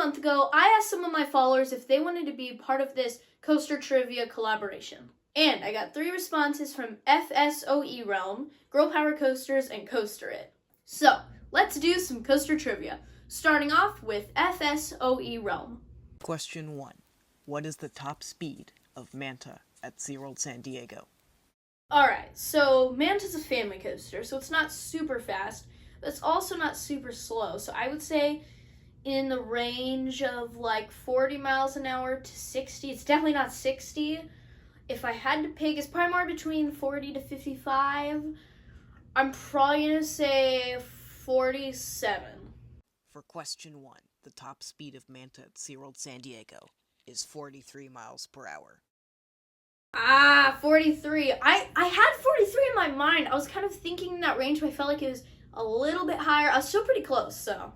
month ago, I asked some of my followers if they wanted to be part of this coaster trivia collaboration. And I got 3 responses from FSOE Realm, Girl Power Coasters, and Coaster It. So, let's do some coaster trivia, starting off with FSOE Realm. Question 1. What is the top speed of Manta at SeaWorld San Diego? Alright, so Manta's a family coaster, so it's not super fast, but it's also not super slow. So I would say in the range of like 40 miles an hour to 60. It's definitely not 60. If I had to pick, it's probably more between 40 to 55. I'm probably going to say 47. For question 1, the top speed of Manta at SeaWorld San Diego is 43 miles per hour. 43. I had 43 in my mind. I was kind of thinking in that range, but I felt like it was a little bit higher. I was still pretty close, so.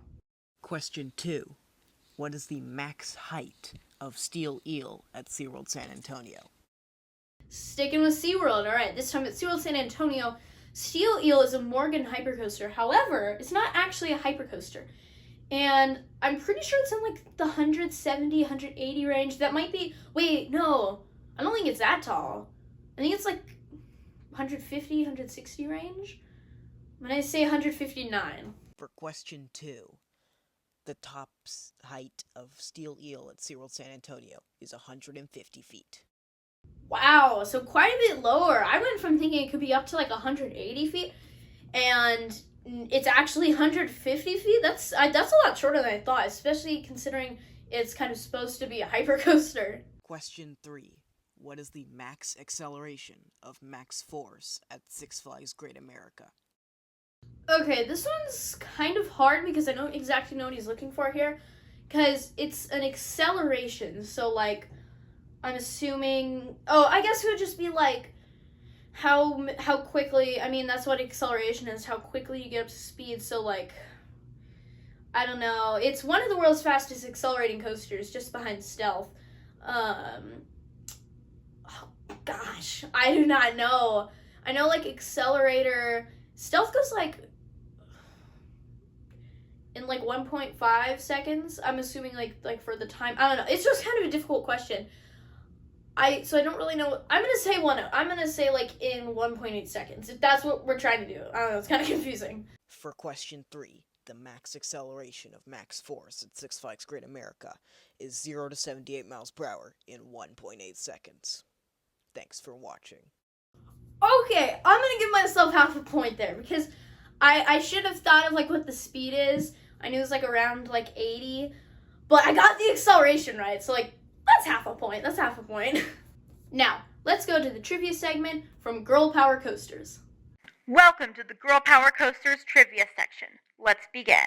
Question 2. What is the max height of Steel Eel at SeaWorld San Antonio? Sticking with SeaWorld, alright. This time at SeaWorld San Antonio, Steel Eel is a Morgan hypercoaster. However, it's not actually a hypercoaster. And I'm pretty sure it's in like the 170, 180 range. That might be, wait, no. I don't think it's that tall. I think it's like 150, 160 range. I'm going to say 159. For question 2, the top height of Steel Eel at SeaWorld San Antonio is 150 feet. Wow, so quite a bit lower. I went from thinking it could be up to like 180 feet, and it's actually 150 feet. That's a lot shorter than I thought, especially considering it's kind of supposed to be a hypercoaster. Question 3. What is the max acceleration of Max Force at Six Flags Great America? Okay, this one's kind of hard because I don't exactly know what he's looking for here. Because it's an acceleration, so like, I'm assuming... Oh, I guess it would just be like, how quickly... I mean, that's what acceleration is, how quickly you get up to speed, so like... I don't know. It's one of the world's fastest accelerating coasters, just behind Stealth. Gosh, I do not know. I know like Accelerator, Stealth goes like in like 1.5 seconds. I'm assuming like for the time. I don't know. It's just kind of a difficult question. So I don't really know. I'm gonna say like in 1.8 seconds. If that's what we're trying to do. I don't know. It's kind of confusing. For question 3, the max acceleration of Max Force at Six Flags Great America is 0 to 78 miles per hour in 1.8 seconds. Thanks for watching. Okay, I'm gonna give myself half a point there because I should have thought of like what the speed is. I knew it was like around like 80, but I got the acceleration right, so like that's half a point. Now, let's go to the trivia segment from Girl Power Coasters. Welcome to the Girl Power Coasters trivia section. Let's begin.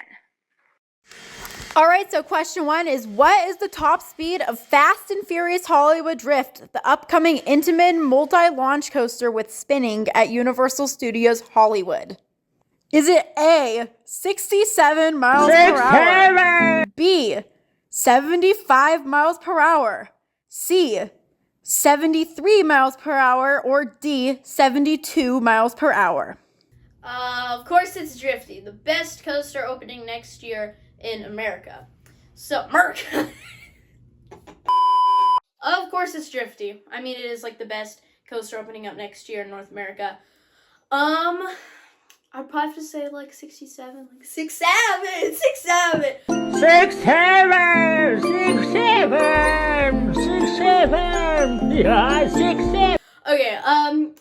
All right, so question 1 is, what is the top speed of Fast and Furious Hollywood Drift, the upcoming Intamin multi-launch coaster with spinning at Universal Studios Hollywood? Is it A, 67 miles per hour, B, 75 miles per hour, C, 73 miles per hour, or D, 72 miles per hour? Of course it's Drifty, the best coaster opening next year in America. So, Of course it's Drifty. I mean, it is like the best coaster opening up next year in North America. I'd probably have to say like 67, like 67, 67. 67, 67, 67, yeah, 67. Okay,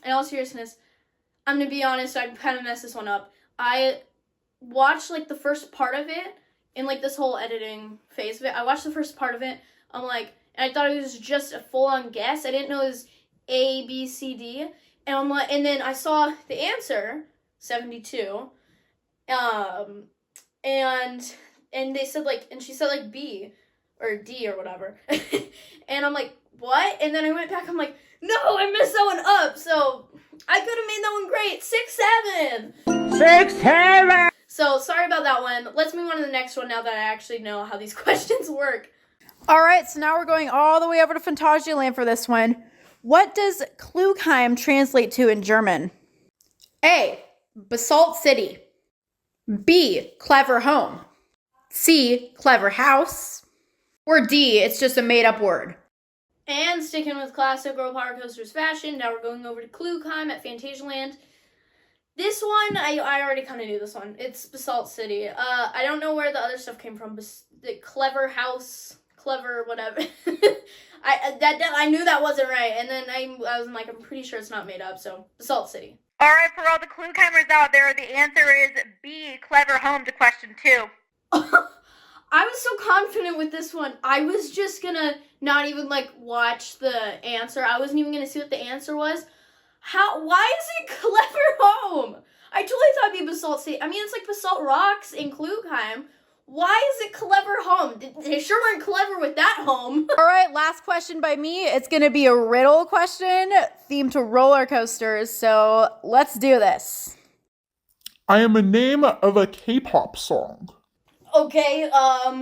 in all seriousness, I'm gonna be honest, I kind of messed this one up. I watched like the first part of it in like this whole editing phase of it. I watched the first part of it. I'm like, and I thought it was just a full-on guess. I didn't know it was A, B, C, D. And I'm like, and then I saw the answer, 72. And they said like, and she said like B or D or whatever. And I'm like, what? And then I went back, I'm like, no, I messed that one up. So I could have made that one great. 6-7. 6-7. So sorry about that one. Let's move on to the next one now that I actually know how these questions work. All right, so now we're going all the way over to Phantasialand for this one. What does Klugheim translate to in German? A, Basalt City. B, Clever Home. C, Clever House. Or D, it's just a made up word. And sticking with classic Girl Power Coasters fashion, now we're going over to Klugheim at Phantasialand. This one, I already kind of knew this one. It's Basalt City. I don't know where the other stuff came from. The Clever House, Clever whatever. I knew that wasn't right, and then I was like, I'm pretty sure it's not made up, so Basalt City. Alright, for all the Klugeheimers out there, the answer is B, Clever Home to question 2. I was so confident with this one. I was just gonna not even like watch the answer. I wasn't even gonna see what the answer was. Why is it Clever Home? I totally thought it'd be Basalt City. I mean, it's like Basalt Rocks in Klugheim. Why is it Clever Home? They sure weren't clever with that home. All right, last question by me. It's going to be a riddle question themed to roller coasters. So let's do this. I am a name of a K-pop song. Okay,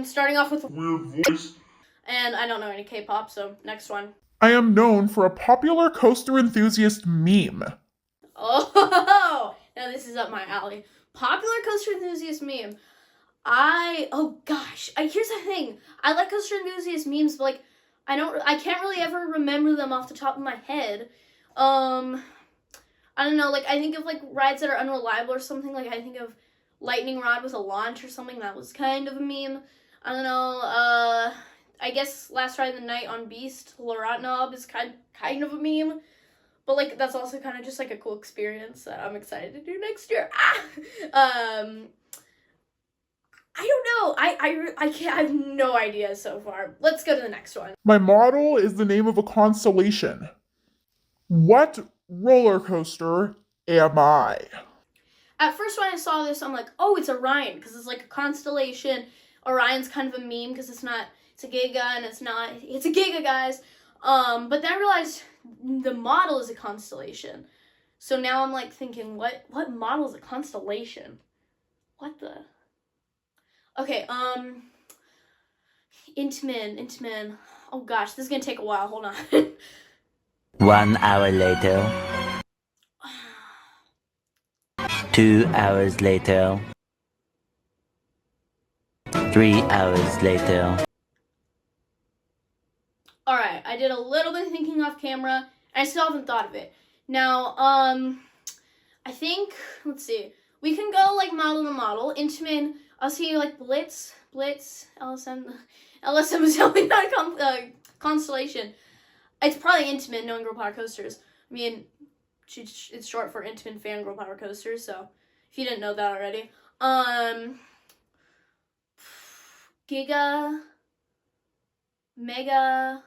starting off with Weird voice. and I don't know any K-pop, so next one. I am known for a popular coaster enthusiast meme. Oh, now this is up my alley. Popular coaster enthusiast meme. Oh gosh, here's the thing. I like coaster enthusiast memes, but like, I can't really ever remember them off the top of my head. I don't know, like, I think of like rides that are unreliable or something. Like, I think of Lightning Rod with a launch or something. That was kind of a meme. I don't know, I guess Last Ride of the Night on Beast, Laurent Knob is kind of a meme. But like, that's also kind of just like a cool experience that I'm excited to do next year. I don't know. I can't. I have no idea so far. Let's go to the next one. My model is the name of a constellation. What roller coaster am I? At first when I saw this, I'm like, oh, it's Orion, because it's like a constellation. Orion's kind of a meme because it's a Giga, and it's a Giga, guys. But then I realized the model is a constellation. So now I'm like thinking, what model is a constellation? What the? Okay, Intamin. Oh gosh, this is gonna take a while, hold on. 1 hour later. 2 hours later. 3 hours later. Alright, I did a little bit of thinking off camera, and I still haven't thought of it. Now, I think, let's see, we can go like model to model. Intamin, I'll see like Blitz, LSM is definitely not a constellation. It's probably Intamin, knowing Girl Power Coasters. I mean, it's short for Intamin Fan Girl Power Coasters, so if you didn't know that already. Giga, Mega,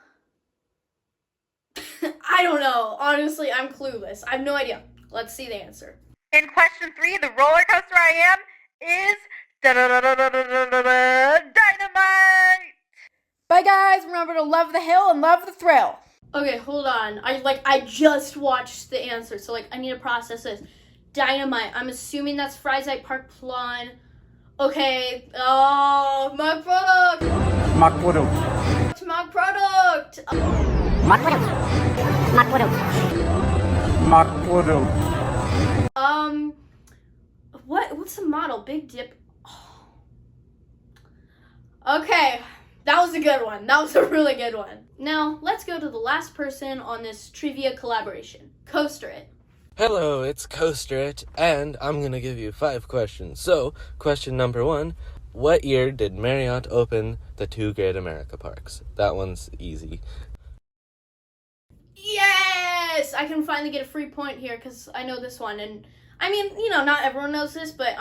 I don't know. Honestly, I'm clueless. I have no idea. Let's see the answer. In question 3, the roller coaster I am is Dynamite! Bye, guys. Remember to love the hill and love the thrill. Okay, hold on. I just watched the answer, so like I need to process this. Dynamite. I'm assuming that's Freizeit Park Plan. Okay. Oh, my product. Mark product. My product. Mark product. Mark product. Mark product. What's the model? Big Dip. Oh. Okay, that was a good one. That was a really good one. Now, let's go to the last person on this trivia collaboration. Coaster It. Hello, it's Coaster It, and I'm gonna give you 5 questions. So, question number 1, what year did Marriott open the 2 Great America parks? That one's easy. Yes! I can finally get a free point here because I know this one. And I mean, you know, not everyone knows this, but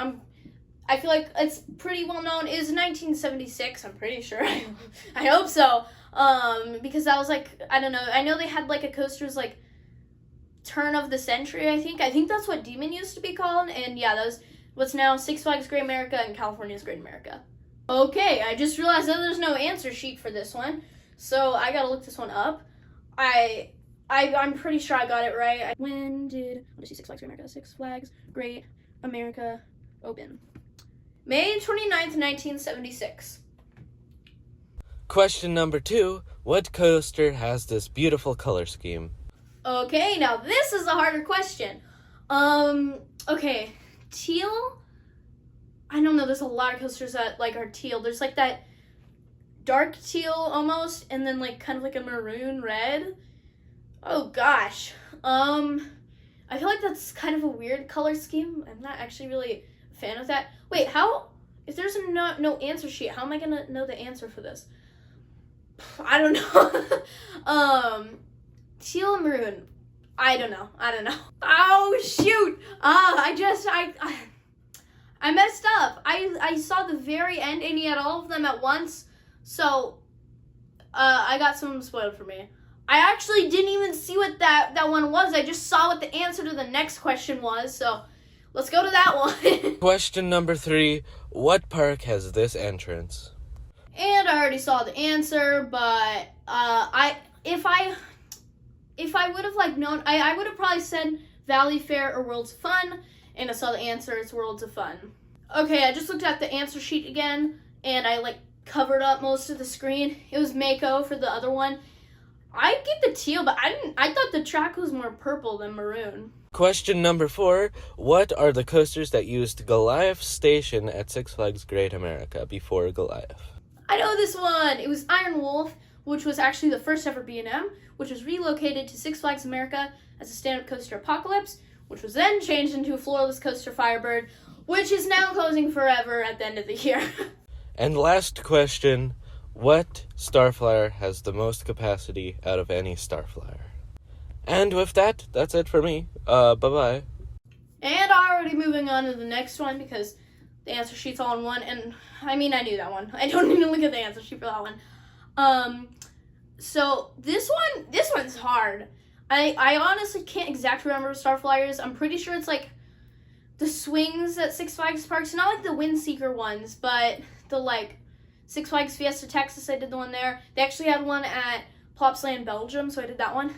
I feel like it's pretty well known. It was 1976, I'm pretty sure. I hope so. Because that was like, I don't know. I know they had like a coaster's like turn of the century, I think. I think that's what Demon used to be called. And yeah, that was what's now Six Flags Great America and California's Great America. Okay, I just realized that there's no answer sheet for this one. So I gotta look this one up. I'm pretty sure I got it right. When did Six Flags Great America? Six Flags Great America open? May 29th, 1976. Question number 2, what coaster has this beautiful color scheme? Okay, now this is a harder question. Okay, teal? I don't know, there's a lot of coasters that like are teal. There's like that dark teal almost, and then like kind of like a maroon red. Oh gosh. I feel like that's kind of a weird color scheme. I'm not actually really a fan of that. Wait, how? If there's no answer sheet, how am I gonna know the answer for this? I don't know. Teal and maroon. I don't know. Oh shoot! I messed up. I saw the very end and he had all of them at once, so I got some spoiled for me. I actually didn't even see what that one was. I just saw what the answer to the next question was, so let's go to that one. Question number 3. What park has this entrance? And I already saw the answer, but if I would have like known, I would have probably said Valley Fair or Worlds of Fun, and I saw the answer, it's Worlds of Fun. Okay, I just looked at the answer sheet again, and I like covered up most of the screen. It was Mako for the other one. I get the teal, but I thought the track was more purple than maroon. Question number 4. What are the coasters that used Goliath Station at Six Flags Great America before Goliath? I know this one. It was Iron Wolf, which was actually the first ever B&M, which was relocated to Six Flags America as a stand-up coaster Apocalypse, which was then changed into a floorless coaster Firebird, which is now closing forever at the end of the year. And last question. What Starflyer has the most capacity out of any Starflyer? And with that, that's it for me. Bye-bye. And already moving on to the next one because the answer sheet's all in one, and I mean, I knew that one. I don't need to look at the answer sheet for that one. So this one's hard. I honestly can't exactly remember Starflyers. I'm pretty sure it's like the swings at Six Flags parks, not like the Windseeker ones, but the like Six Flags Fiesta Texas, I did the one there. They actually had one at Plopsaland Belgium, so I did that one.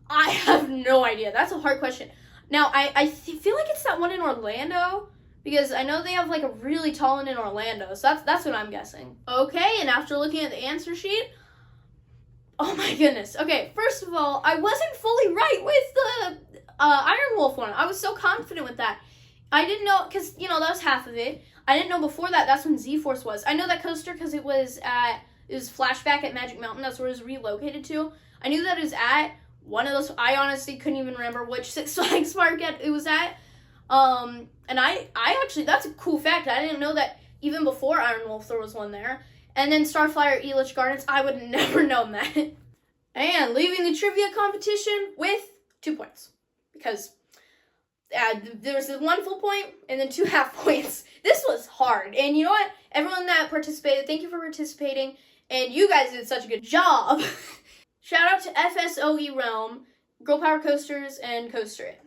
I have no idea. That's a hard question. Now, I feel like it's that one in Orlando, because I know they have like a really tall one in Orlando, so that's what I'm guessing. Okay, and after looking at the answer sheet, oh my goodness. Okay, first of all, I wasn't fully right with the Iron Wolf one. I was so confident with that. I didn't know, because, you know, that was half of it. I didn't know before that that's when Z-Force was. I know that coaster because it was Flashback at Magic Mountain. That's where it was relocated to. I knew that it was at one of those. I honestly couldn't even remember which Six Flags park it was at. And I actually, that's a cool fact. I didn't know that even before Iron Wolf there was one there. And then Starflyer Elitch Gardens, I would have never known that. And leaving the trivia competition with 2 points. Because there was 1 full point and then 2 half points. This was hard. And you know what? Everyone that participated, thank you for participating. And you guys did such a good job. Shout out to FSOE Realm, Girl Power Coasters, and Coaster It.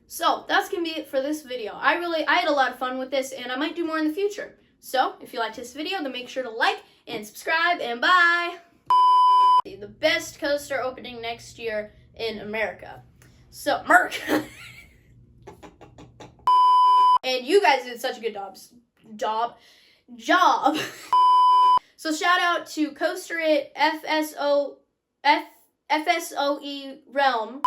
So, that's going to be it for this video. I had a lot of fun with this, and I might do more in the future. So, if you liked this video, then make sure to like and subscribe, and bye! The best coaster opening next year in America. So, America! And you guys did such a good job. So shout out to Coaster It, FSOE Realm.